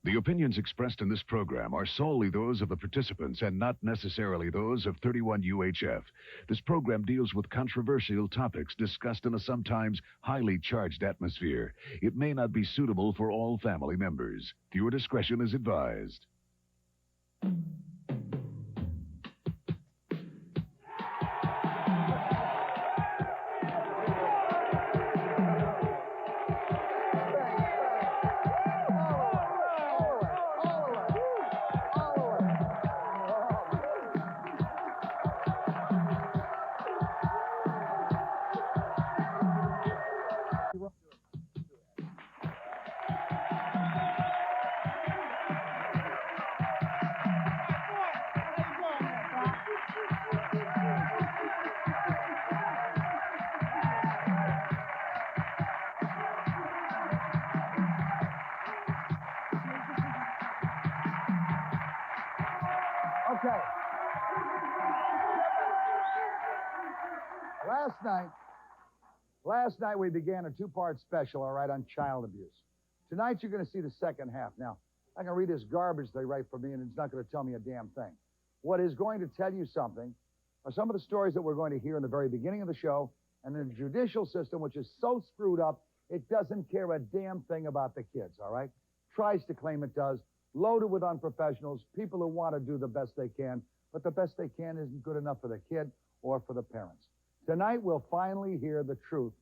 The opinions expressed in this program are solely those of the participants and not necessarily those of 31 UHF. This program deals with controversial topics discussed in a sometimes highly charged atmosphere. It may not be suitable for all family members. Viewer discretion is advised. Okay. Last night we began a two-part special, all right, on child abuse. Tonight you're going to see the second half. Now, I can read this garbage they write for me, and it's not going to tell me a damn thing. What is going to tell you something are some of the stories that we're going to hear in the very beginning of the show, and the judicial system, which is so screwed up, it doesn't care a damn thing about the kids, all right? Tries to claim it does. Loaded with unprofessionals, people who want to do the best they can, but the best they can isn't good enough for the kid or for the parents. Tonight, we'll finally hear the truth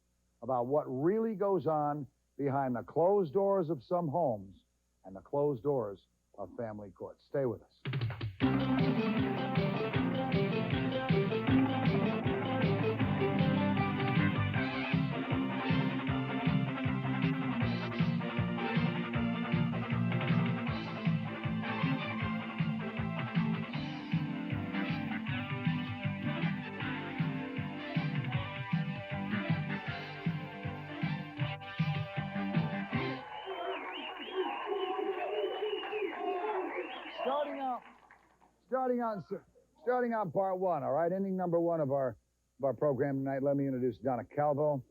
about what really goes on behind the closed doors of some homes and the closed doors of family courts. Stay with us. Starting out part one, all right? Ending number one of our program tonight, let me introduce Donna Calvo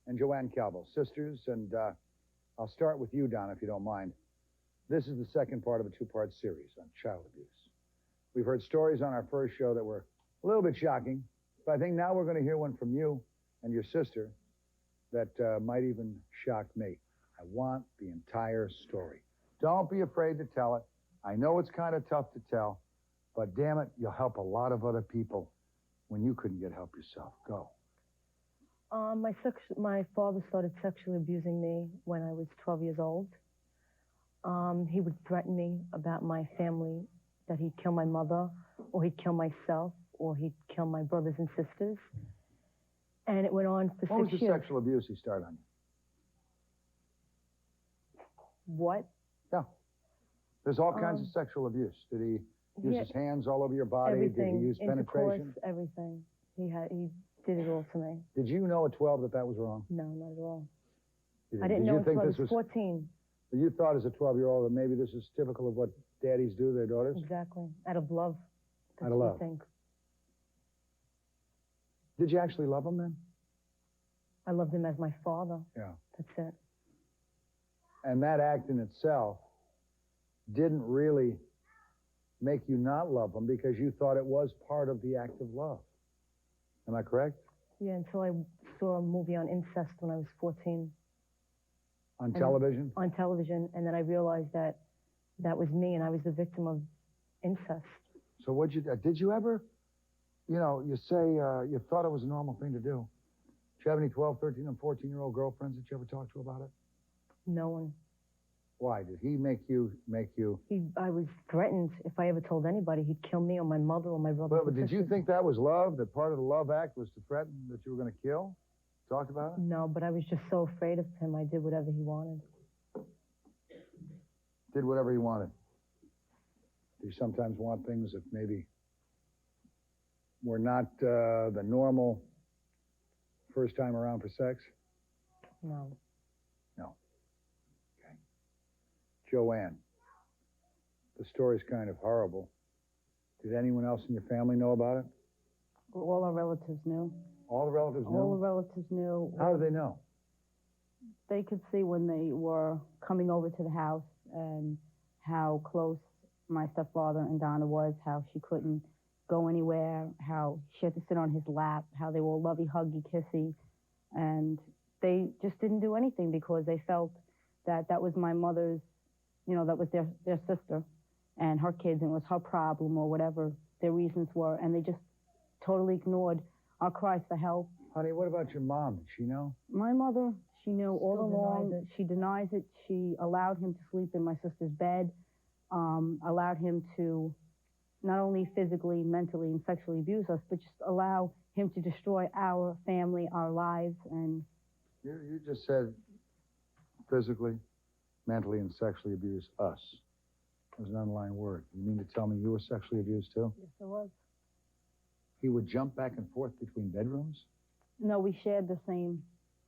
and Joanne Calvo, sisters, and I'll start with you, Donna, if you don't mind. This is the second part of a two-part series on child abuse. We've heard stories on our first show that were a little bit shocking, but I think now we're going to hear one from you and your sister that might even shock me. I want the entire story. Don't be afraid to tell it. I know it's kind of tough to tell, but damn it, you'll help a lot of other people when you couldn't get help yourself. Go. My father started sexually abusing me when I was 12 years old. He would threaten me about my family, that he'd kill my mother, or he'd kill myself, or he'd kill my brothers and sisters. And it went on for 6 years. What was the sexual abuse he started on you? What? Yeah. There's all kinds of sexual abuse. Did he use his hands all over your body? Everything. Did he use penetration? Intercourse, everything. He did it all to me. Did you know at 12 that was wrong? No, not at all. Did I didn't know until I was 14. 14. You thought as a 12-year-old that maybe this is typical of what daddies do to their daughters? Exactly. Out of love. Out of love. I think. Did you actually love him then? I loved him as my father. Yeah. That's it. And that act in itself didn't really make you not love him because you thought it was part of the act of love. Am I correct? Yeah, until I saw a movie on incest when I was 14. On television? On television, and then I realized that was me, and I was the victim of incest. So did you ever, you say you thought it was a normal thing to do. Did you have any 12, 13, and 14-year-old girlfriends that you ever talked to about it? No one. Why? Did he make you? I was threatened. If I ever told anybody, he'd kill me or my mother or my brother. But did you think that was love, that part of the love act was to threaten that you were going to kill? Talked about it? No, but I was just so afraid of him, I did whatever he wanted. Did whatever he wanted. Do you sometimes want things that maybe were not the normal first time around for sex? No. No. Okay. Joanne, the story's kind of horrible. Did anyone else in your family know about it? All our relatives knew. All the relatives knew? All the relatives knew. How did they know? They could see when they were coming over to the house and how close my stepfather and Donna was, how she couldn't go anywhere, how she had to sit on his lap, how they were all lovey, huggy, kissy. And they just didn't do anything because they felt that that was my mother's, you know, that was their sister and her kids, and it was her problem or whatever their reasons were. And they just totally ignored our cries for help. Honey, what about your mom? Did she know? My mother, she knew all Still along. denies it. She denies it. She allowed him to sleep in my sister's bed, allowed him to not only physically, mentally, and sexually abuse us, but just allow him to destroy our family, our lives. And You just said physically, mentally, and sexually abuse us. There's an underlying word. You mean to tell me you were sexually abused too? yes, there was. He would jump back and forth between bedrooms? No, we shared the same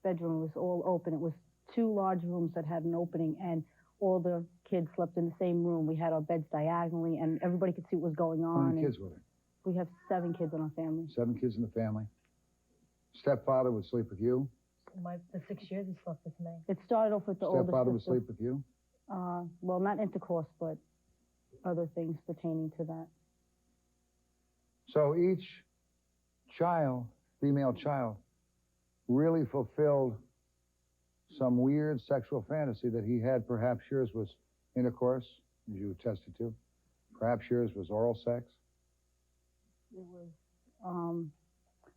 bedroom. It was all open. It was 2 large rooms that had an opening, and all the kids slept in the same room. We had our beds diagonally, and everybody could see what was going on. How many kids were there? We have 7 kids in our family. 7 kids in the family. Stepfather would sleep with you? The 6 years he slept with me. It started off with the older Stepfather would sister. sleep with you? Well, not intercourse, but other things pertaining to that. So each child, female child, really fulfilled some weird sexual fantasy that he had. Perhaps yours was intercourse, as you attested to. Perhaps yours was oral sex. It was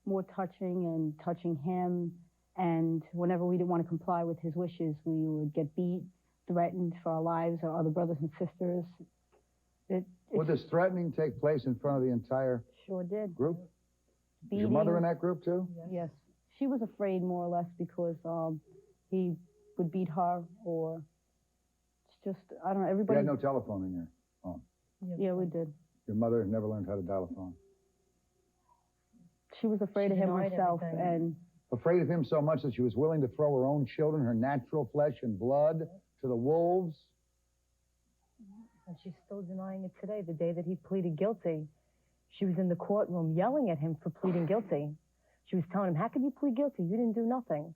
more touching and touching him. And whenever we didn't want to comply with his wishes, we would get beat, threatened for our lives, our other brothers and sisters. Would this threatening take place in front of the entire Sure did. group? Was Beating. your mother in that group too? Yes. She was afraid more or less because he would beat her, or it's just, I don't know, You everybody. had no telephone in your home. Yeah, we did. Your mother never learned how to dial a phone. She was afraid of him denied herself, everything. and Afraid of him so much that she was willing to throw her own children, her natural flesh and blood, to the wolves. And she's still denying it today. The day that he pleaded guilty, she was in the courtroom yelling at him for pleading guilty. She was telling him, how could you plead guilty? You didn't do nothing.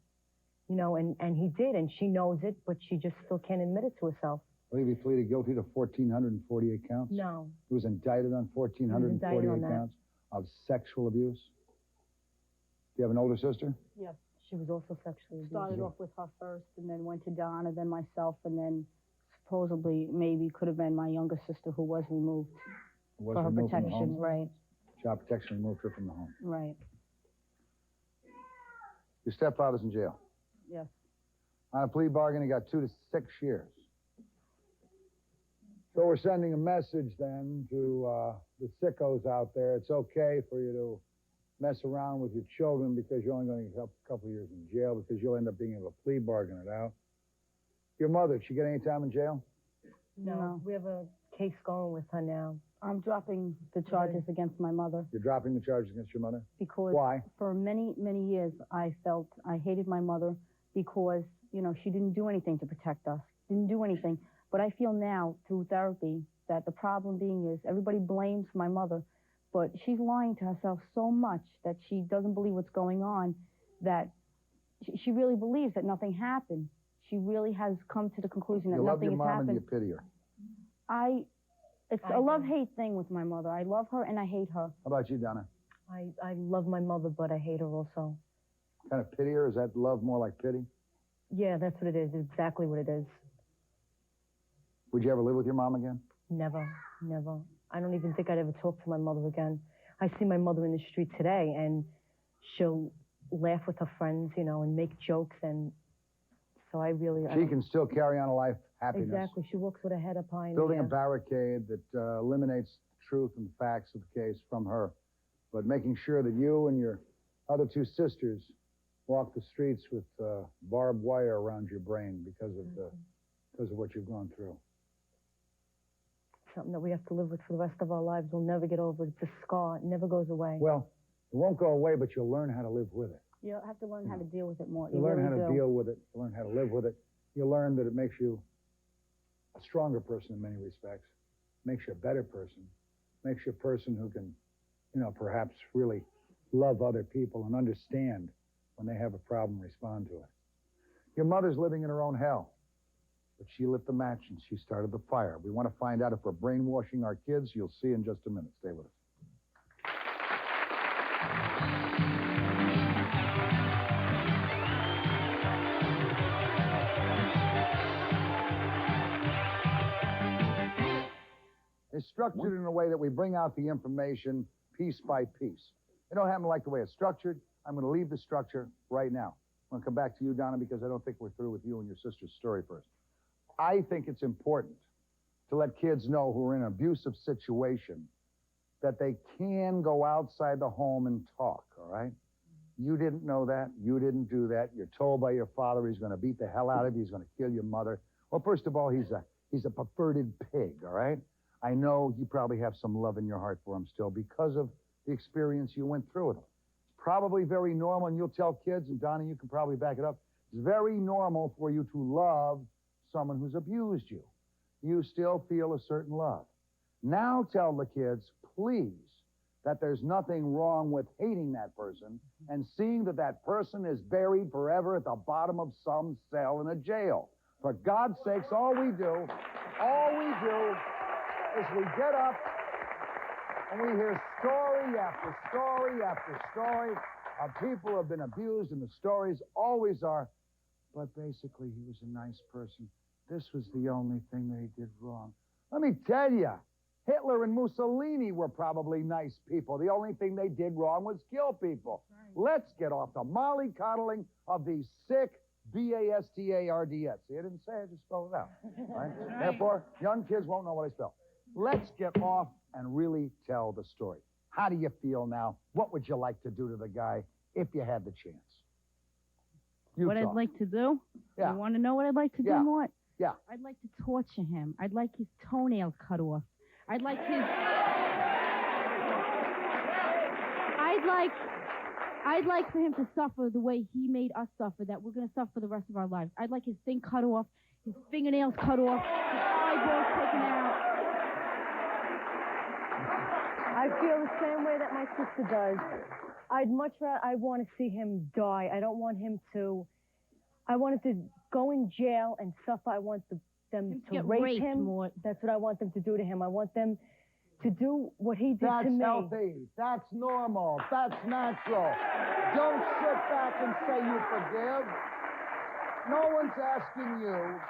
You know, and he did, and she knows it, but she just still can't admit it to herself. I believe he pleaded guilty to 1,448 counts. No. He was indicted on 1,448 on that. counts of sexual abuse. Do you have an older sister? yes. She was also sexually abused. Started off with her first, and then went to Donna, then myself, and then supposedly maybe could have been my younger sister who was removed Was for her removed from the protection. home? Right, Child protection removed her from the home. right, Your stepfather's in jail. yes. On a plea bargain, he got 2 to 6 years. So we're sending a message then to the sickos out there. It's okay for you to mess around with your children because you're only going to get a couple of years in jail because you'll end up being able to plea bargain it out. Your mother, did she get any time in jail? No. We have a case going with her now. I'm dropping the charges against my mother You're dropping the charges against your mother? because Why? for many, many years I felt I hated my mother because, you know, she didn't do anything to protect us, didn't do anything. But I feel now through therapy that the problem being is everybody blames my mother, but she's lying to herself so much that she doesn't believe what's going on, that she really believes that nothing happened. She really has come to the conclusion that You love nothing your has mom and happened. you pity her. It's I a do. love-hate thing with my mother. I love her and I hate her. How about you, Donna? I love my mother, but I hate her also. Kind of pity her? Is that love more like pity? Yeah, that's what it is. It's exactly what it is. Would you ever live with your mom again? Never, never. I don't even think I'd ever talk to my mother again. I see my mother in the street today, and she'll laugh with her friends, you know, and make jokes, and so I really... She can still carry on a life happiness. Exactly. She walks with her head up high in the Building a air. barricade that eliminates the truth and facts of the case from her, but making sure that you and your other 2 sisters walk the streets with barbed wire around your brain because of what you've gone through. Something that we have to live with for the rest of our lives. We'll never get over it. It's a scar. It never goes away. Well, it won't go away, but you'll learn how to live with it. You have to learn how to deal with it more. You'll You learn really how to do. deal with it. You'll learn how to live with it. You'll learn that it makes you a stronger person in many respects. Makes you a better person. Makes you a person who can, you know, perhaps really love other people and understand when they have a problem, respond to it. Your mother's living in her own hell. But she lit the match and she started the fire. We want to find out if we're brainwashing our kids. You'll see in just a minute. Stay with us. It's structured in a way that we bring out the information piece by piece. It don't happen like the way it's structured. I'm going to leave the structure right now. I'm going to come back to you, Donna, because I don't think we're through with you and your sister's story first. I think it's important to let kids know who are in an abusive situation that they can go outside the home and talk, all right? You didn't know that. You didn't do that. You're told by your father he's going to beat the hell out of you. He's going to kill your mother. Well, first of all, he's a perverted pig, all right? I know you probably have some love in your heart for him still because of the experience you went through with him. It's probably very normal, and you'll tell kids, and Donna, you can probably back it up. It's very normal for you to love someone who's abused you. You still feel a certain love. Now tell the kids, please, that there's nothing wrong with hating that person and seeing that that person is buried forever at the bottom of some cell in a jail. For God's sakes, all we do is we get up and we hear story after story after story of people who have been abused, and the stories always are, but basically he was a nice person. This was the only thing that he did wrong. Let me tell you, Hitler and Mussolini were probably nice people. The only thing they did wrong was kill people. Right. Let's get off the mollycoddling of these sick B-A-S-T-A-R-D-S. See, I didn't say it, I just spelled it out. Right? Therefore, young kids won't know what I spell. Let's get off and really tell the story. How do you feel now? What would you like to do to the guy if you had the chance? What I'd like to do? Yeah. You want to know what I'd like to do, Mort? Yeah. I'd like to torture him. I'd like his toenail cut off. I'd like for him to suffer the way he made us suffer, that we're going to suffer the rest of our lives. I'd like his thing cut off, his fingernails cut off, his eyeballs taken out. I feel the same way that my sister does. I'd much rather, I want to see him die. I don't want him to, I want him to go in jail and suffer. I want them to rape him. Mort. That's what I want them to do to him. I want them to do what he did to me. That's healthy. That's normal. That's natural. Don't sit back and say you forgive. No one's asking you.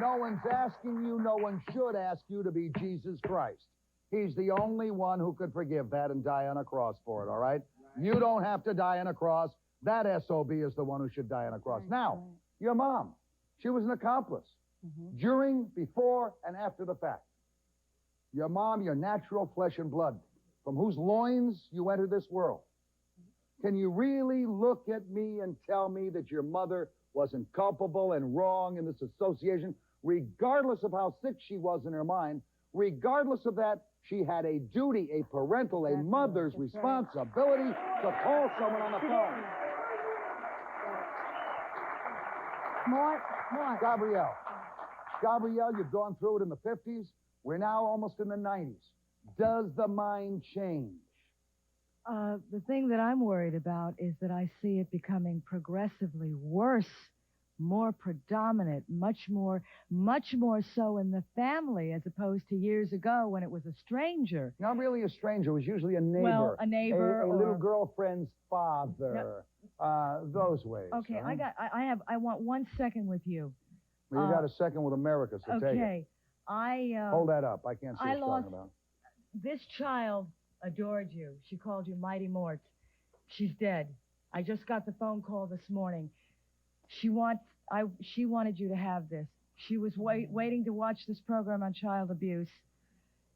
No one's asking you. No one should ask you to be Jesus Christ. He's the only one who could forgive that and die on a cross for it, all right? You don't have to die on a cross. That SOB is the one who should die on a cross. Now, your mom, she was an accomplice. During, before, and after the fact. Your mom, your natural flesh and blood, from whose loins you entered this world. Can you really look at me and tell me that your mother wasn't culpable and wrong in this association, regardless of how sick she was in her mind, regardless of that, she had a duty, a parental, a mother's responsibility to call someone on the phone. Mort. Gabrielle, you've gone through it in the 50s. We're now almost in the 90s. Does the mind change? The thing that I'm worried about is that I see it becoming progressively worse, more predominant, much more so in the family as opposed to years ago when it was a stranger. Not really a stranger. It was usually a neighbor. Well, a neighbor. A little girlfriend's father. Those ways. Okay, huh? I want 1 second with you. Well, you got a second with America, so take it. Okay. Hold that up. I can't see what you're talking about. This child adored you. She called you Mighty Mort. She's dead. I just got the phone call this morning. She wanted you to have this. She was waiting to watch this program on child abuse.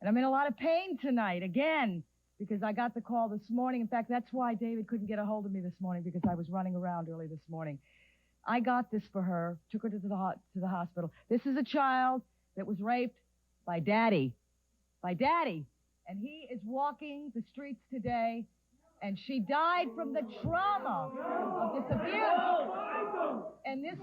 And I'm in a lot of pain tonight, again, because I got the call this morning. In fact, that's why David couldn't get a hold of me this morning, because I was running around early this morning. I got this for her, took her to the hospital. This is a child that was raped by Daddy. And he is walking the streets today, and she died from the trauma of this abuse. And this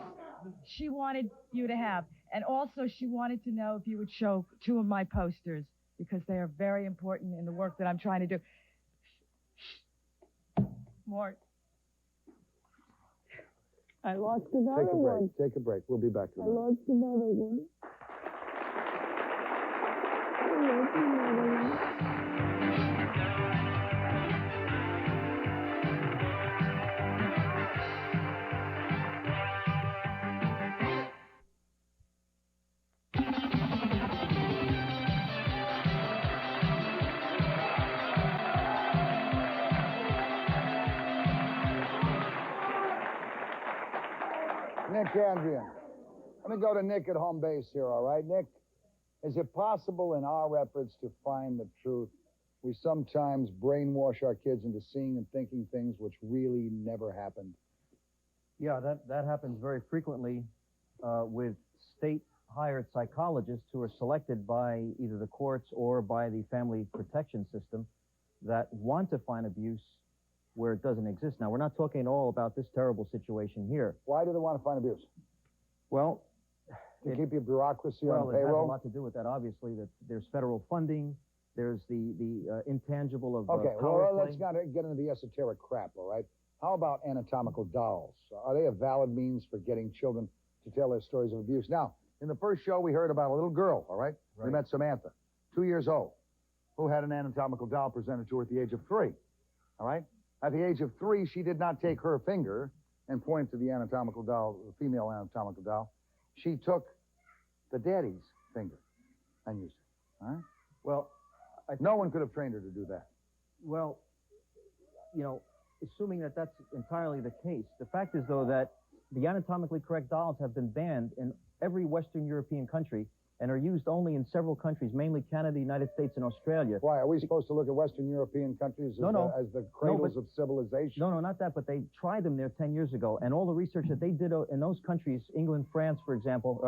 she wanted you to have. And also she wanted to know if you would show 2 of my posters, because they are very important in the work that I'm trying to do. Mort. I lost another Take a break. one. Take a break. We'll be back in a I minute. lost another one. I lost another one. Nick Andrian. Let me go to Nick at home base here, all right? Nick, is it possible in our efforts to find the truth, we sometimes brainwash our kids into seeing and thinking things which really never happened? Yeah, that happens very frequently with state-hired psychologists who are selected by either the courts or by the family protection system that want to find abuse where it doesn't exist. Now, we're not talking at all about this terrible situation here. Why do they want to find abuse? Well, To keep your bureaucracy well, on it has a payroll? lot to do with that, obviously, that there's federal funding, there's the intangible of Okay, power well, play. let's not get into the esoteric crap, all right? How about anatomical dolls? Are they a valid means for getting children to tell their stories of abuse? Now, in the first show, we heard about a little girl, all right? We Right. met Samantha, 2 years old, who had an anatomical doll presented to her at the age of 3, all right? At the age of 3, she did not take her finger and point to the anatomical doll, the female anatomical doll. She took the daddy's finger and used it, all right? Well, No one could have trained her to do that. Well, you know, assuming that that's entirely the case, the fact is, though, that the anatomically correct dolls have been banned in every Western European country and are used only in several countries, mainly Canada, United States, and Australia. Why? Are we supposed to look at Western European countries as, No. as the cradles of civilization? No, not that, but they tried them there 10 years ago, and all the research that they did in those countries, England, France, for example,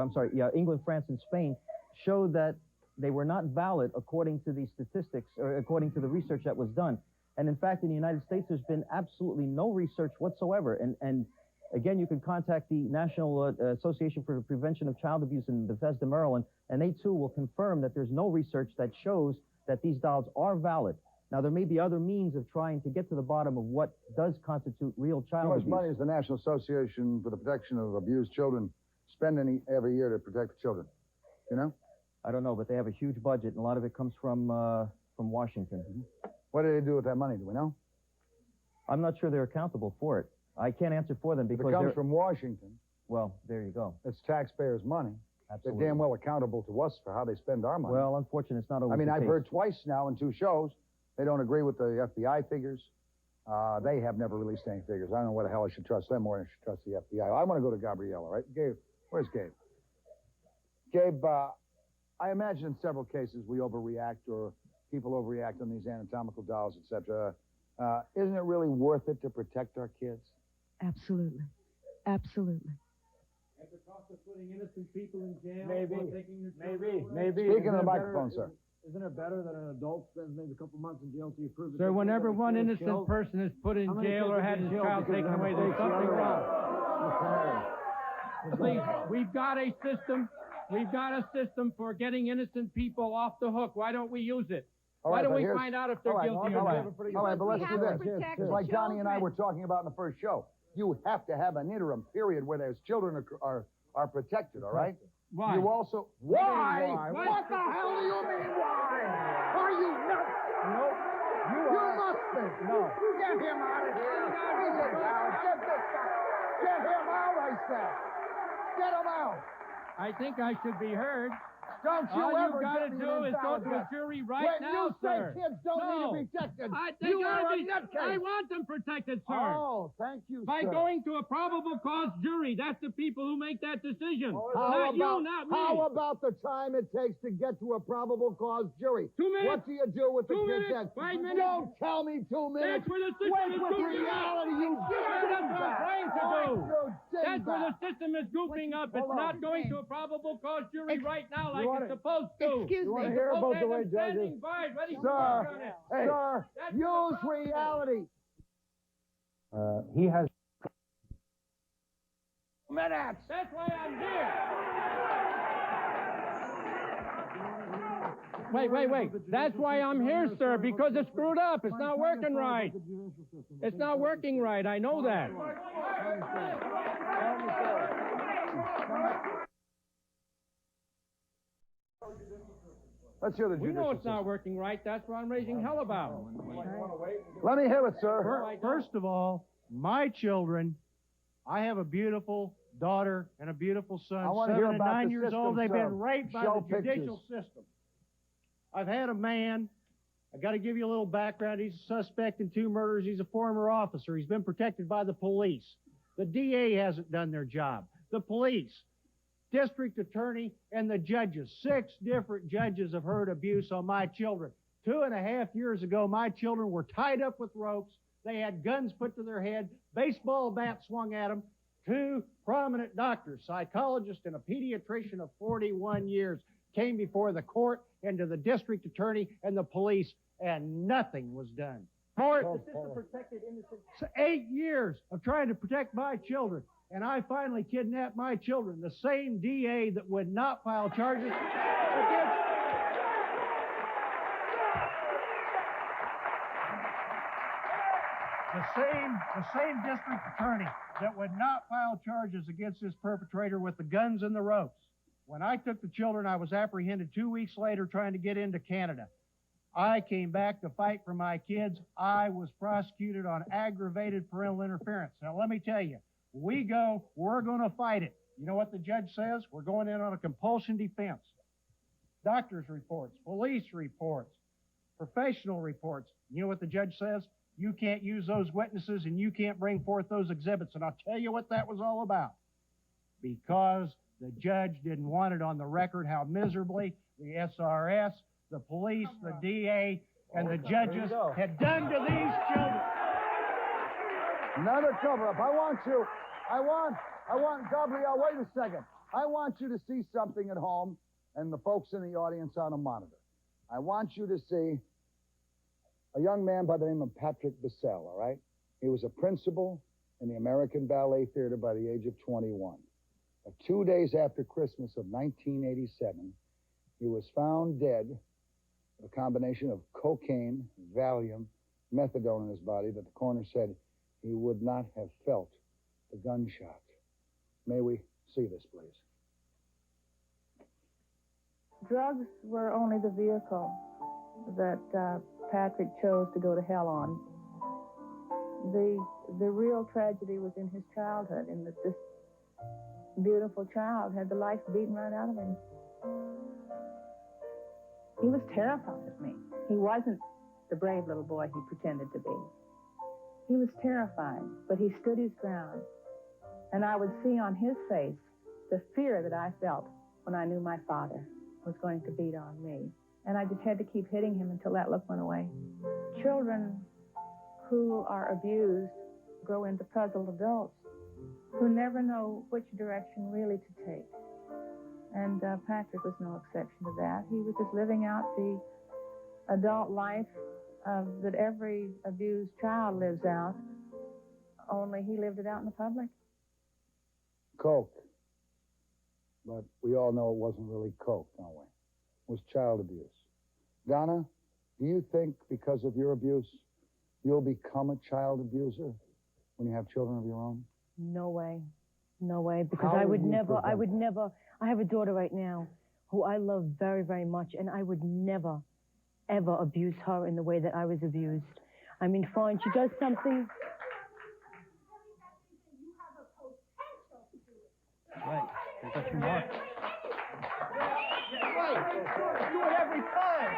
England, France, and Spain, showed that they were not valid according to the statistics, or according to the research that was done. And in fact, in the United States, there's been absolutely no research whatsoever. And again, you can contact the National Association for the Prevention of Child Abuse in Bethesda, Maryland, and they too will confirm that there's no research that shows that these dolls are valid. Now, there may be other means of trying to get to the bottom of what does constitute real How child much abuse. money does the National Association for the Protection of Abused Children spend every year to protect the children? You know? I don't know, but they have a huge budget, and a lot of it comes from Washington. What do they do with that money? Do we know? I'm not sure they're accountable for it. I can't answer for them If because it comes they're... from Washington, Well, there you go. it's taxpayers' money. Absolutely. They're damn well accountable to us for how they spend our money. Well, unfortunately, it's not always I mean, the I've case. heard twice now in 2 shows they don't agree with the FBI figures. They have never released any figures. I don't know what the hell I should trust them more than I should trust the FBI. I want to go to Gabriella, right? Gabe, where's Gabe? Gabe, I imagine in several cases we overreact or people overreact on these anatomical dolls, etc. Isn't it really worth it to protect our kids? Absolutely. Absolutely. At the cost of putting innocent people in jail? Maybe. Or taking their Maybe. Speak into the Isn't it microphone, better- sir. Isn't it better that an adult spends maybe a couple months in jail till you prove it? Sir, whenever one innocent person is put in jail or had his child taken away, there's something wrong. Please, we've got a system. We've got a system for getting innocent people off the hook. Why don't we use it? All Why right, don't but we here's- find out if they're all right, guilty all or right. not? All right, but let's We do have this. to protect It's the like Donnie and I children. were talking about in the first show. You have to have an interim period where those children are protected, all right? Why? You also... Why? Why? What the hell do you mean, why? Are you nuts? Nope. You must be. No. Get him out of here. He's in town. Get this guy. Get him out, I said. Get him out. I think I should be heard. Don't you All ever you got to give me do an is go to a invalid jury right when now, you say sir. kids don't need to be protected, you are a nutcase. I want them protected, sir. Oh, thank you, By sir. going to a probable cause jury. That's the people who make that decision. How Not you, not me. How about the time it takes to get to a probable cause jury? 2 minutes. What do you do with the 2 kid's minutes. head? 5 minutes. Don't tell me 2 minutes. That's where the system Wait is with goofing reality, up. you That's what I'm trying to do. That's where the dingbat. system is goofing up. It's Hold on. not going to a probable cause jury right now like want it's it? supposed to. Excuse You want to me. hear about the way Okay, I'm standing judges... by, ready to Sir, work on it. hey, sir, That's use the problem. reality. He has... Minutes. That's why I'm here. Wait. That's why I'm here, sir, because it's screwed up. It's not working right. It's not working right. I know that. Let's hear the We judicial know it's not system. working right. That's what I'm raising hell about. Let me hear it, sir. First of all, my children, I have a beautiful daughter and a beautiful son, I want to hear 7 and about 9 the years system, old. They've sir. been raped by Show the judicial pictures. system. I've had a man, I got to give you a little background. He's a suspect in 2 murders. He's a former officer. He's been protected by the police. The DA hasn't done their job. The police, district attorney, and the judges. 6 different judges have heard abuse on my children. 2.5 years ago, my children were tied up with ropes. They had guns put to their head, baseball bats swung at them. 2 prominent doctors, psychologist and a pediatrician of 41 years, came before the court and to the district attorney and the police, and nothing was done. Mort, the system protected innocent. 8 years of trying to protect my children, and I finally kidnapped my children. The same DA that would not file charges against. The same district attorney that would not file charges against this perpetrator with the guns and the ropes. When I took the children, I was apprehended 2 weeks later trying to get into Canada. I came back to fight for my kids. I was prosecuted on aggravated parental interference. Now, let me tell you, we're going to fight it. You know what the judge says? We're going in on a compulsion defense. Doctor's reports, police reports, professional reports. You know what the judge says? You can't use those witnesses and you can't bring forth those exhibits. And I'll tell you what that was all about. Because the judge didn't want it on the record how miserably the SRS, the police, the DA, and the judges had done to these children. Another cover-up. I want, Gabrielle, wait a second. I want you to see something at home and the folks in the audience on a monitor. I want you to see a young man by the name of Patrick Bissell, all right? He was a principal in the American Ballet Theater by the age of 21. But 2 days after Christmas of 1987, he was found dead with a combination of cocaine, Valium, methadone in his body that the coroner said he would not have felt the gunshot. May we see this, please? Drugs were only the vehicle that Patrick chose to go to hell on. The real tragedy was in his childhood, in that this beautiful child had the life beaten right out of him. He was terrified of me. He wasn't the brave little boy he pretended to be. He was terrified, but he stood his ground. And I would see on his face the fear that I felt when I knew my father was going to beat on me. And I just had to keep hitting him until that look went away. Children who are abused grow into puzzled adults who never know which direction really to take. And Patrick was no exception to that. He was just living out the adult life that every abused child lives out, only he lived it out in the public. Coke. But we all know it wasn't really coke, don't we? It was child abuse. Donna, do you think because of your abuse, you'll become a child abuser when you have children of your own? No way. No way. Because How I will would you never, prevent that? I have a daughter right now who I love very, very much, and I would never, ever abuse her in the way that I was abused. I mean, fine, she does something. Right. That's what you want. Do it every time.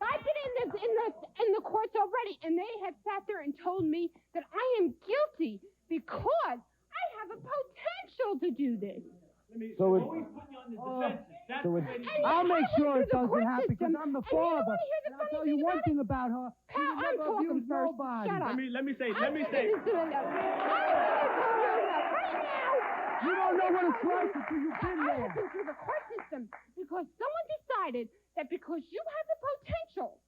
I've been in the courts already, and they have sat there and told me that I am guilty because I have a potential to do this. I'll make sure it doesn't happen because system. I'm the And you know father. what? Here's the And I'll funny tell thing you one about thing about her. She Pal, would I'm never talking abuse first. nobody. Shut up. Let me say. You don't know what it's like until you've been I there. listen to the court system because someone decided that because you have the potential,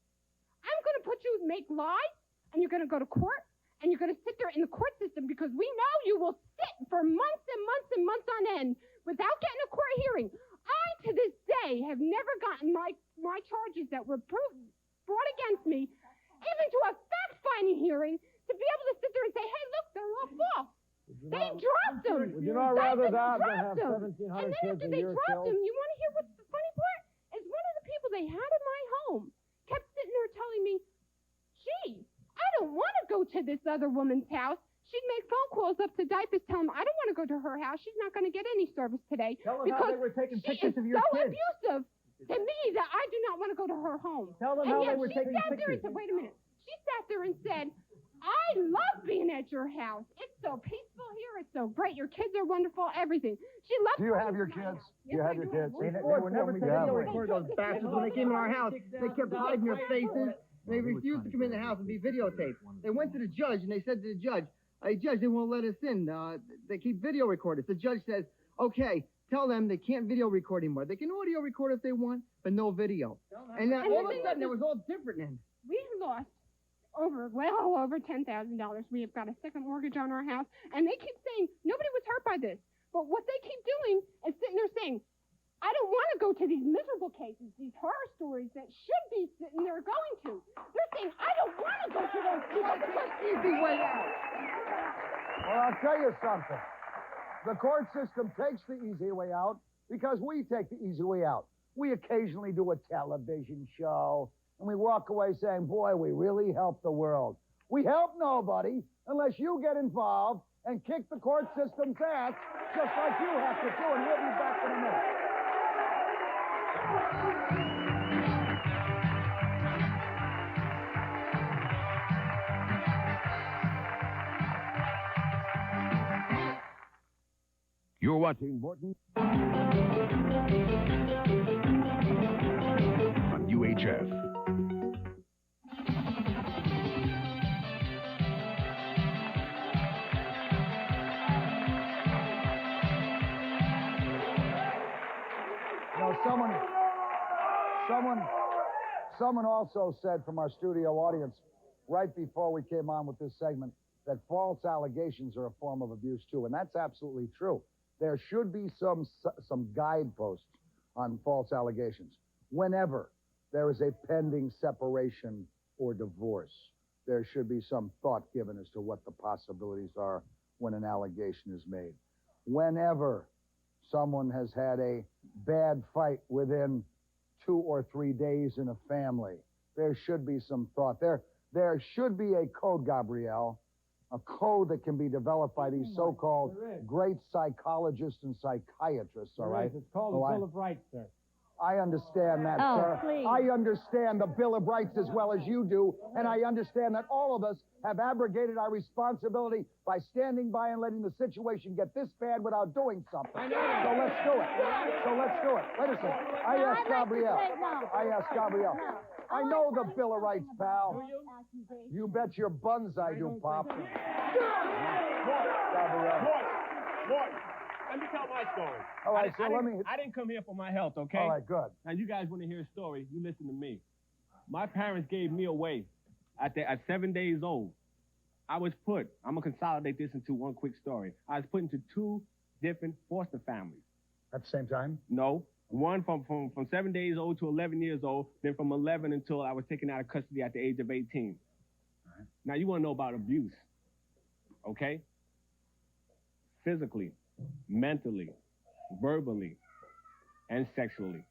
I'm going to put you make lies, and you're going to go to court, and you're going to sit there in the court system because we know you will sit for months and months and months on end without getting a court hearing. I, to this day, have never gotten my charges that were brought against me, even to a fact-finding hearing, to be able to sit there and say, hey, look, they're all false. They dropped them. Would you not rather that than have them. 1,700 And then kids after a they year dropped killed? them, you want to hear what's the funny part? Is one of the people they had in my home kept sitting there telling me, gee, I don't want to go to this other woman's house. She'd make phone calls up to Diapers, tell them, I don't want to go to her house. She's not going to get any service today. Tell them because how they were taking she pictures is of your so kids. abusive to me that I do not want to go to her home. Tell them and how yet they were she taking sat there and pictures. said, wait a minute. She sat there and said, I love being at your house. It's so peaceful here. It's so great. Your kids are wonderful. Everything. She loves. Do you have your kids? Do you have your kids? They were never taking Yeah. video Record recording. those bastards when they came in our house. They kept hiding their faces. They refused to come in the house and be videotaped. They went to the judge and they said to the judge, "Hey, judge, they won't let us in. They keep video recording." The judge says, "Okay, tell them they can't video record anymore. They can audio record if they want, but no video." And then all of a sudden, it was all different then. We lost well over $10,000. We have got a second mortgage on our house, and they keep saying nobody was hurt by this. But what they keep doing is sitting there saying, I don't want to go to these miserable cases, these horror stories that should be sitting there going to. They're saying, I don't want to go to those people because Easy way out. Well, I'll tell you something. The court system takes the easy way out because we take the easy way out. We occasionally do a television show, and we walk away saying, boy, we really helped the world. We help nobody unless you get involved and kick the court system's ass just like you have to do, and we'll be back in a minute. You're watching Morton on UHF. Now, someone also said from our studio audience right before we came on with this segment that false allegations are a form of abuse too, and that's absolutely true. There should be some guideposts on false allegations. Whenever there is a pending separation or divorce, there should be some thought given as to what the possibilities are when an allegation is made. Whenever someone has had a bad fight within 2 or 3 days in a family, there should be some thought. There should be a code, Gabrielle, a code that can be developed by these so-called great psychologists and psychiatrists, all right? It's called the Bill of Rights, sir. I understand that, Oh, sir. please. I understand the Bill of Rights as well as you do, and I understand that all of us have abrogated our responsibility by standing by and letting the situation get this bad without doing something. So let's do it. Wait a second. I asked Gabrielle. I know the Bill of Rights, pal. You bet your buns I do, Pop. Gabrielle. Mort, let me tell my story. All right, so let me... I didn't come here for my health, okay? All right, good. Now, you guys want to hear a story, you listen to me. My parents gave me away at 7 days old. I was put, I'm going to consolidate this into one quick story. I was put into 2 different foster families. At the same time? No. One from 7 days old to 11 years old, then from 11 until I was taken out of custody at the age of 18. All right. Now, you want to know about abuse, okay? Physically, mentally, verbally, and sexually,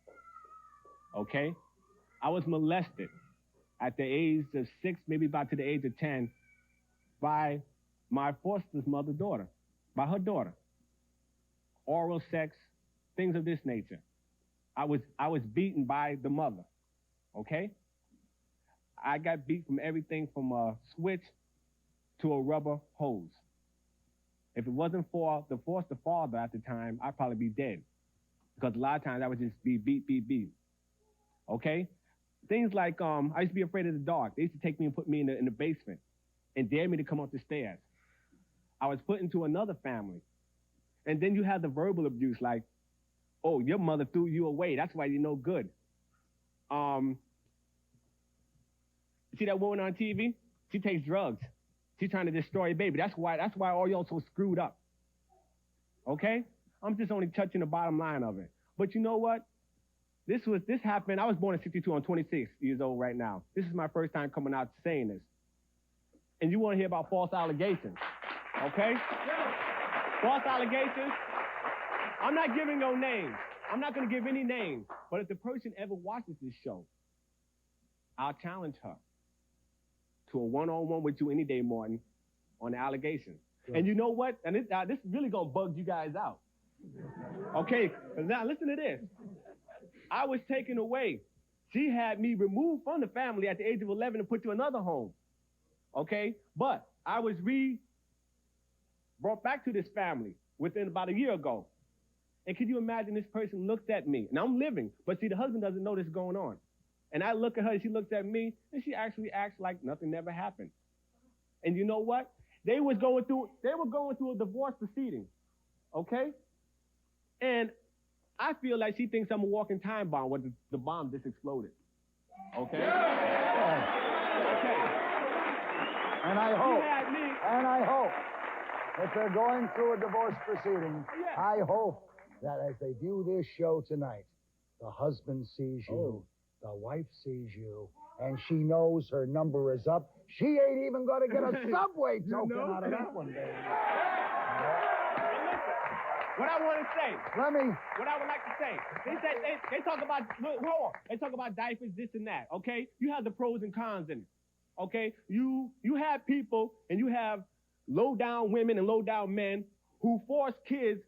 okay? I was molested at the age of 6, maybe about to the age of 10, by my foster mother's daughter, by her daughter. Oral sex, things of this nature. I was beaten by the mother, okay? I got beat from everything from a switch to a rubber hose. If it wasn't for the foster father at the time, I'd probably be dead. Because a lot of times I would just be beat. Okay? Things like, I used to be afraid of the dark. They used to take me and put me in the basement and dare me to come up the stairs. I was put into another family. And then you have the verbal abuse, like, oh, your mother threw you away. That's why you're no good. See that woman on TV? She takes drugs. She's trying to destroy a baby. That's why all y'all so screwed up. Okay? I'm just only touching the bottom line of it. But you know what? This happened. I was born in 62. I'm 26 years old right now. This is my first time coming out saying this. and you want to hear about false allegations, okay? False allegations. I'm not giving no names. I'm not going to give any names. But if the person ever watches this show, I'll challenge her to a one-on-one with you any day, Morton, on the allegations. Sure. And you know what? And this is really going to bug you guys out. Okay? Now, listen to this. I was taken away. She had me removed from the family at the age of 11 and put to another home. Okay? But I was brought back to this family within about a year ago. And can you imagine this person looked at me? And I'm living, but see, the husband doesn't know this is going on. And I look at her, and she looks at me, and she actually acts like nothing never happened. And you know what? They were going through a divorce proceeding, okay? And I feel like she thinks I'm a walking time bomb when the bomb just exploded, okay? Yeah. Okay. And I hope, if they're going through a divorce proceeding, yeah. I hope that as they view this show tonight, the husband sees you, the wife sees you, and she knows her number is up. She ain't even going to get a subway token out of that one, baby. What I want to say. What I would like to say. They talk about, hold on. They talk about diapers, this and that, okay? You have the pros and cons in it, okay? You have people, and you have low-down women and low-down men who force kids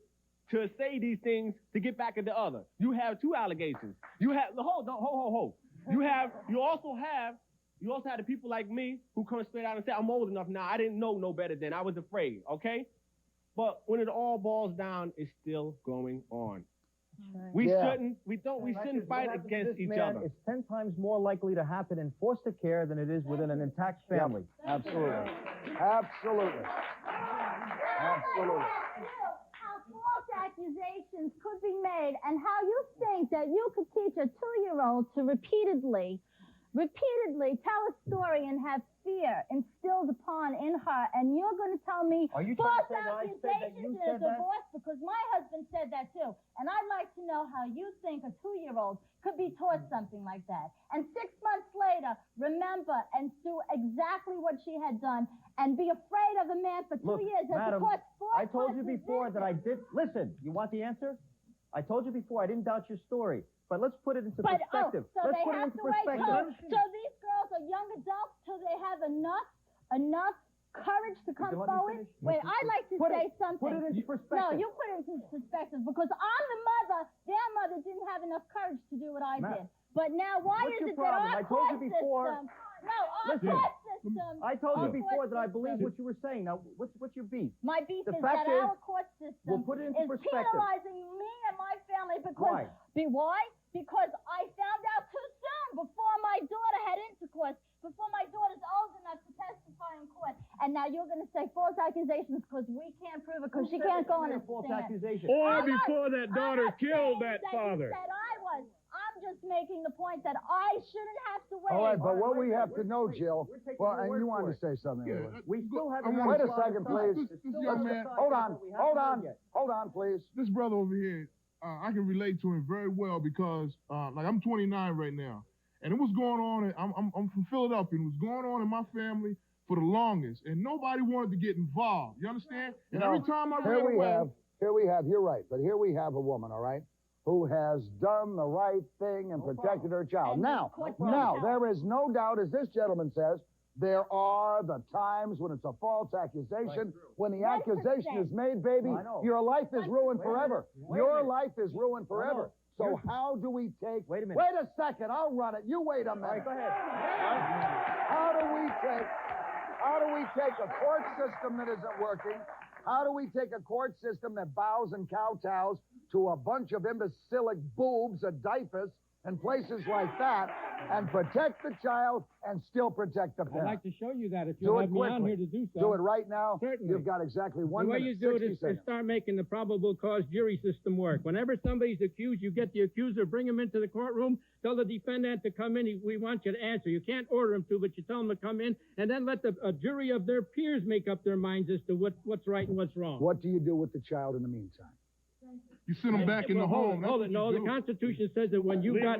to say these things to get back at the other. You have two allegations. You have, hold. You also have the people like me who come straight out and say, I'm old enough now. I didn't know no better then. I was afraid, okay? But when it all boils down, it's still going on. We shouldn't fight against each other. It's 10 times more likely to happen in foster care than it is within an intact family. Yep. Absolutely. Absolutely. Absolutely. How false accusations could be made, and how you think that you could teach a 2-year-old to repeatedly tell a story and have fear instilled upon in her, and you're going to tell me false accusations in a divorce because my husband said that too. And I'd like to know how you think a 2-year-old could be taught something like that. And 6 months later, remember and do exactly what she had done and be afraid of a man for 2 years. Madam, I told you before that I did. Listen, you want the answer? I told you before I didn't doubt your story. But let's put it into perspective. So let's they put it have into to wait perspective. so these girls are young adults till they have enough courage to come forward? Wait, I'd like to say something. Put it into perspective. No, you put it into perspective because I'm the mother. Their mother didn't have enough courage to do what I did. But now why is it that our court system... No, our court system... I told you before that I believe what you were saying. Now, what's your beef? My beef is that our court system is penalizing me and my family because... Why? Because I found out too soon before my daughter had intercourse, before my daughter's old enough to testify in court. And now you're going to say false accusations because we can't prove it because she can't go on a false stand. accusation. Or before that daughter killed that father. That I was. I'm just making the point that I shouldn't have to wait. All right, but what we have to know, Jill, well, and you wanted to say something. We still haven't... Wait a second, please. This young man... Hold on, please. This brother over here, I can relate to him very well because, like, I'm 29 right now, and it was going on. I'm from Philadelphia, and it was going on in my family for the longest, and nobody wanted to get involved. You understand? And every time I ran away, here we have. You're right, but here we have a woman, all right, who has done the right thing and protected her child. Now, there is no doubt, as this gentleman says, there are the times when it's a false accusation. When the accusation is made, baby, your life is ruined forever. Your life is ruined forever. So how do we take... Wait a minute. Wait a second. I'll run it. You wait a minute. All right, go ahead. How do we take a court system that isn't working? How do we take a court system that bows and kowtows to a bunch of imbecilic boobs, a diapers, and places like that, and protect the child and still protect the parent? I'd like to show you that if you have me on here to do so. Do it right now. Certainly. You've got exactly 1 minute. The way you do it is start making the probable cause jury system work. Whenever somebody's accused, you get the accuser, bring him into the courtroom, tell the defendant to come in. We want you to answer. You can't order him to, but you tell him to come in, and then let a jury of their peers make up their minds as to what's right and what's wrong. What do you do with the child in the meantime? you send them back in the home. Hold it. No, the Constitution says that when you've got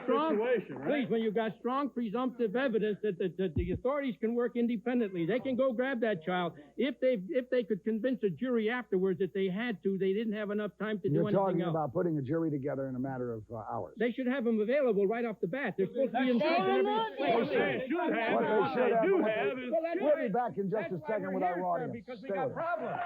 strong, right? when you've got strong presumptive evidence that the authorities can work independently, they can go grab that child. If they could convince a jury afterwards that they had to, they didn't have enough time to do anything else. You're talking about putting a jury together in a matter of hours. They should have them available right off the bat. They're supposed to be in every What they should have. We'll be back in just a second with our audience. Because we got problems.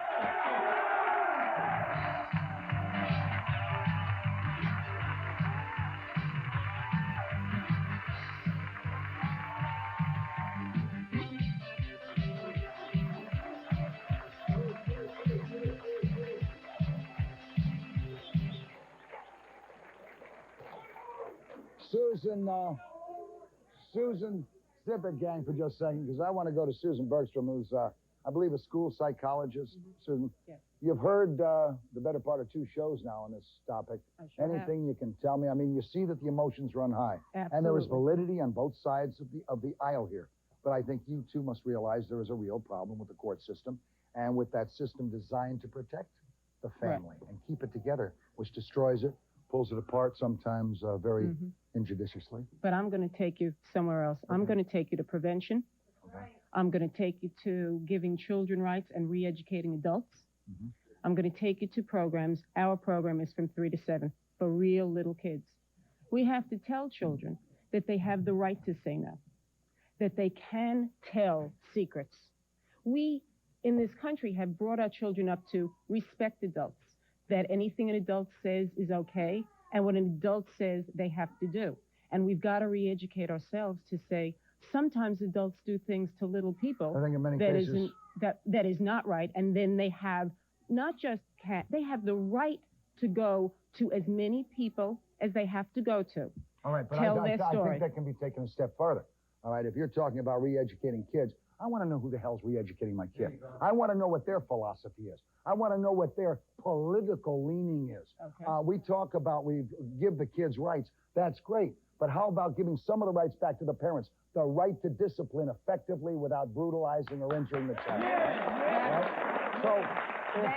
Susan, zip it, gang, for just a second, because I want to go to Susan Bergstrom, who's, I believe, a school psychologist. Susan, yes. You've heard the better part of 2 shows now on this topic. Anything you can tell me? I mean, you see that the emotions run high. Absolutely. And there is validity on both sides of the aisle here. But I think you, too, must realize there is a real problem with the court system and with that system designed to protect the family and keep it together, which destroys it, pulls it apart, sometimes very injudiciously. But I'm going to take you somewhere else. I'm going to take you to prevention. Okay. I'm going to take you to giving children rights and re-educating adults. I'm going to take you to programs. Our program is from 3 to 7 for real little kids. We have to tell children that they have the right to say no, that they can tell secrets. We, in this country, have brought our children up to respect adults, that anything an adult says is okay, and what an adult says they have to do. And we've got to re-educate ourselves to say, sometimes adults do things to little people I think in many cases that is not right, and then they have they have the right to go to as many people as they have to go to. All right, but tell I their story. think that can be taken a step further. All right, if you're talking about re-educating kids, I want to know who the hell's re-educating my kid. I want to know what their philosophy is. I want to know what their political leaning is. Okay. We talk about we give the kids rights. That's great. But how about giving some of the rights back to the parents? The right to discipline effectively without brutalizing or injuring the child. Right? So if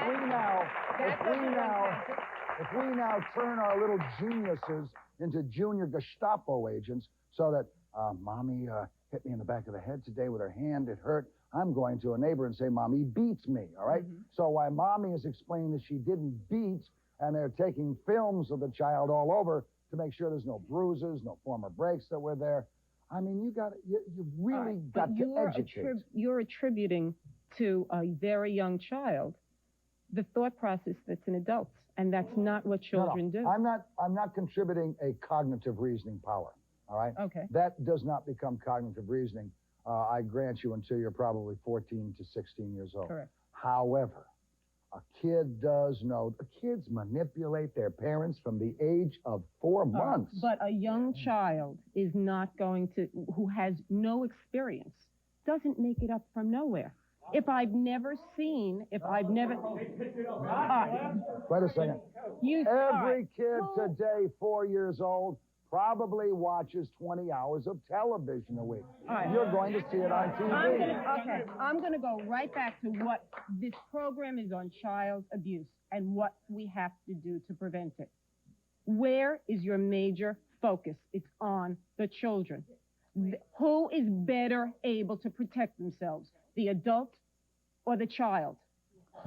we now turn our little geniuses into junior Gestapo agents so that mommy hit me in the back of the head today with her hand, it hurt. I'm going to a neighbor and say, Mommy beats me, all right? So while Mommy is explaining that she didn't beat, and they're taking films of the child all over to make sure there's no bruises, no former breaks that were there. I mean, you really got to educate. You're attributing to a very young child the thought process that's in adults, and that's not what children do. I'm not contributing a cognitive reasoning power, all right? Okay. That does not become cognitive reasoning, I grant you, until you're probably 14 to 16 years old. Correct. However, a kid does know, kids manipulate their parents from the age of 4 months. But a young child is not going to, who has no experience, doesn't make it up from nowhere. If I've never seen, Wait a second. Every kid today, 4 years old, probably watches 20 hours of television a week. You're going to see it on TV. I'm going to go right back to what this program is on child abuse and what we have to do to prevent it. Where is your major focus? It's on the children. Who is better able to protect themselves, the adult or the child?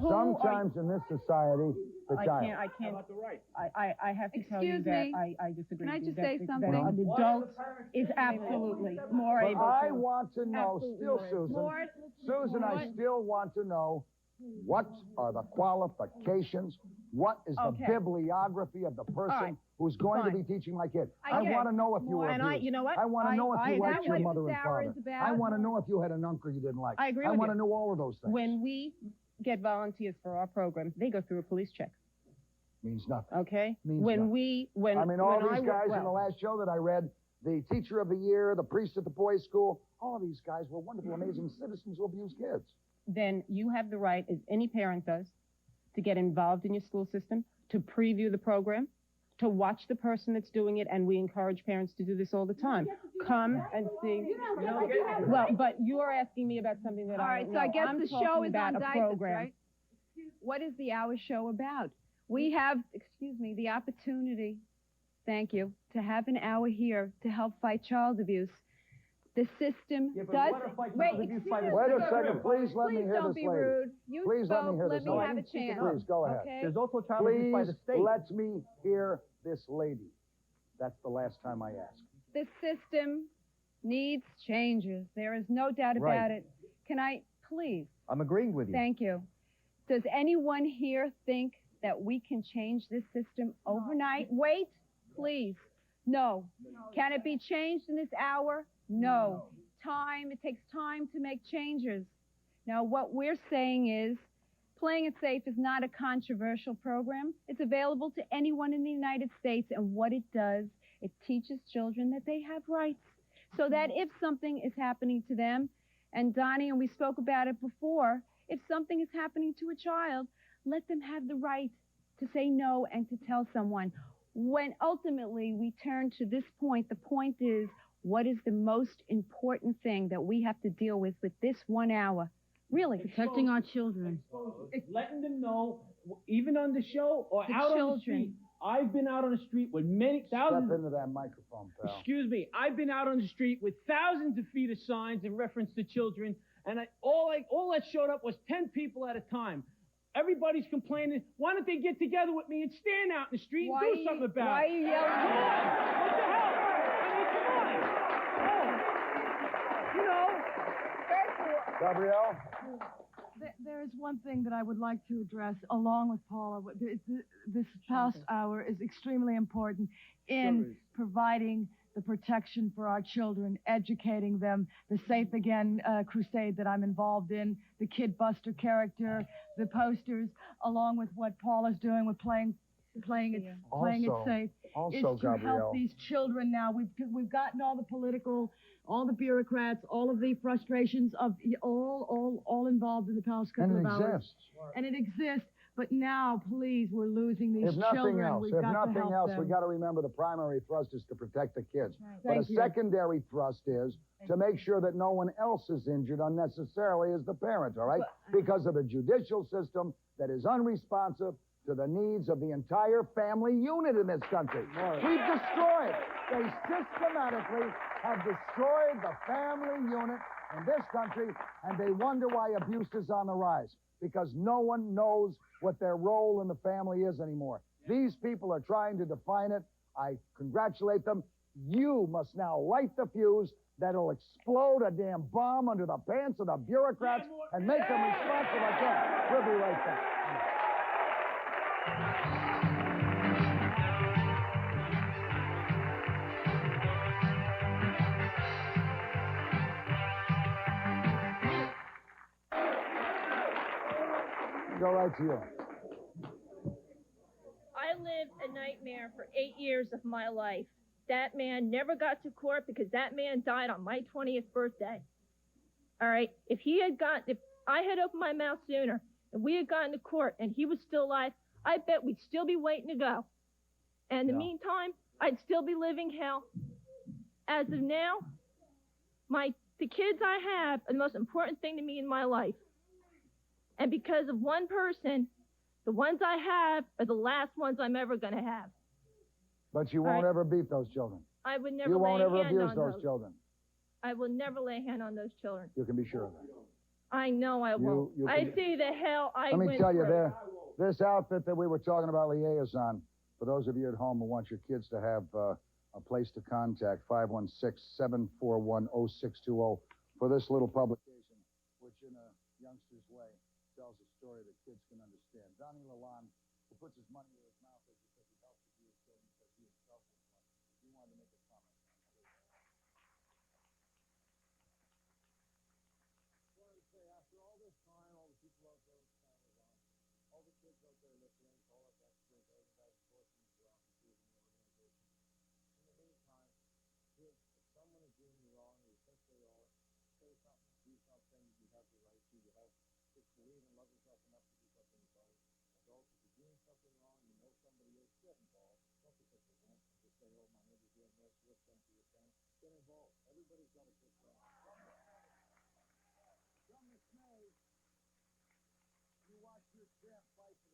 Sometimes in this society, the child. I can't. I have to tell you Excuse that me. I disagree. Can I with just you. say That something? An adult is absolutely more But able to. I want to know, Absolutely. still, Mort, Susan, I still want to know what are the qualifications, what is the bibliography of the person who's going to be teaching my kid. I want to know if you were abused. You know what? I want to know if you liked your mother and Sarah father. is about? I want to know if you had an uncle you didn't like. I agree I with want you. to know all of those things. When we get volunteers for our program, they go through a police check. Means nothing. Okay? Means when nothing. we, when I mean, all when these guys in the last show that I read, the teacher of the year, the priest at the boys' school, all of these guys were wonderful, amazing citizens who abuse kids. then you have the right, as any parent does, to get involved in your school system, to preview the program, to watch the person that's doing it, and we encourage parents to do this all the time. Come and see. Well, but you're asking me about something that All I right, don't so know. I guess I'm the show talking is about on a diapers, program. right? What is the hour show about? We have, excuse me, the opportunity, thank you, to have an hour here to help fight child abuse. The system does. Wait a second, please let me hear don't this be lady. rude. You Please let me spoke. hear Let this me lady. have a chance. Please go ahead. Okay? There's also child abuse by the Please state. let me hear this lady. That's the last time I ask. The system needs changes. There is no doubt about Right. it. Can I, please? I'm agreeing with you. Thank you. Does anyone here think that we can change this system overnight? Wait, please. No. Can it be changed in this hour? No. It takes time to make changes. Now, what we're saying is, Playing It Safe is not a controversial program. It's available to anyone in the United States, and what it does, it teaches children that they have rights, so that if something is happening to them, and Donnie, and we spoke about it before, if something is happening to a child, let them have the right to say no and to tell someone. When ultimately we turn to this point, the point is, what is the most important thing that we have to deal with this 1 hour? Really? Protecting our children. It's letting them know, even on the show or The out on the children. street. I've been out on the street with many thousands. Step into that microphone, pal. Excuse me. I've been out on the street with thousands of feet of signs in reference to children, and all that showed up was 10 people at a time. Everybody's complaining. Why don't they get together with me and stand out in the street and do something about why it? are you yelling? Come on. What the hell? I mean, come on. Oh. Gabrielle? There is one thing that I would like to address, along with Paula. This past hour is extremely important in providing the protection for our children, educating them, the Safe Again crusade that I'm involved in, the Kid Buster character, the posters, along with what Paula's doing with playing it safe, is to Gabrielle, help these children now. We've gotten all the political, all the bureaucrats, all of the frustrations of all involved in the past couple of hours. And it exists. But now, please, we're losing these If nothing children. else, We've if got to nothing help else, them. we got to remember the primary thrust is to protect the kids. Right. But Thank a you. secondary thrust is to make sure that no one else is injured unnecessarily as the parent, all right? Because of the judicial system that is unresponsive to the needs of the entire family unit in this country. We've destroyed. They systematically have destroyed the family unit in this country, and they wonder why abuse is on the rise. Because no one knows what their role in the family is anymore. These people are trying to define it. I congratulate them. You must now light the fuse that'll explode a damn bomb under the pants of the bureaucrats and make them responsible again. We'll be right back. Go right to you. I lived a nightmare for 8 years of my life. That man never got to court because that man died on my 20th birthday. All right? If I had opened my mouth sooner and we had gotten to court and he was still alive, I bet we'd still be waiting to go. And in the meantime, I'd still be living hell. As of now, the kids I have are the most important thing to me in my life. And because of one person, the ones I have are the last ones I'm ever going to have. But you won't ever beat those children. I would never You won't lay ever a hand abuse on those children. I will never lay a hand on those children. You can be sure of that. I know I won't. you I can- see the hell I Let me went tell you, through. this outfit that we were talking about, Liaison, for those of you at home who want your kids to have a place to contact, 516-741-0620, for this little publication, which in a youngster's way tells a story that kids can understand. Donnie Lalonde, who puts his money where his mouth is because he helps abuse children because he himself was one. He wanted to make a comment. I wanted to say, after all this time, all the people out there with cameras on, all the kids out there listening, all of that kids, everybody forcing to go out and do the organization. In the meantime, kids, if someone is doing you wrong, or you think they are, say something, do something, you have the right to. You have to believe and love yourself enough to do something about it. Adults, if you're doing something wrong, you know somebody is, get involved. Don't because they won't. Just say, oh, my neighbor's doing this, what's done to your thing. Get involved. Everybody's got a good thing. Some dismay. You watch your champ fight for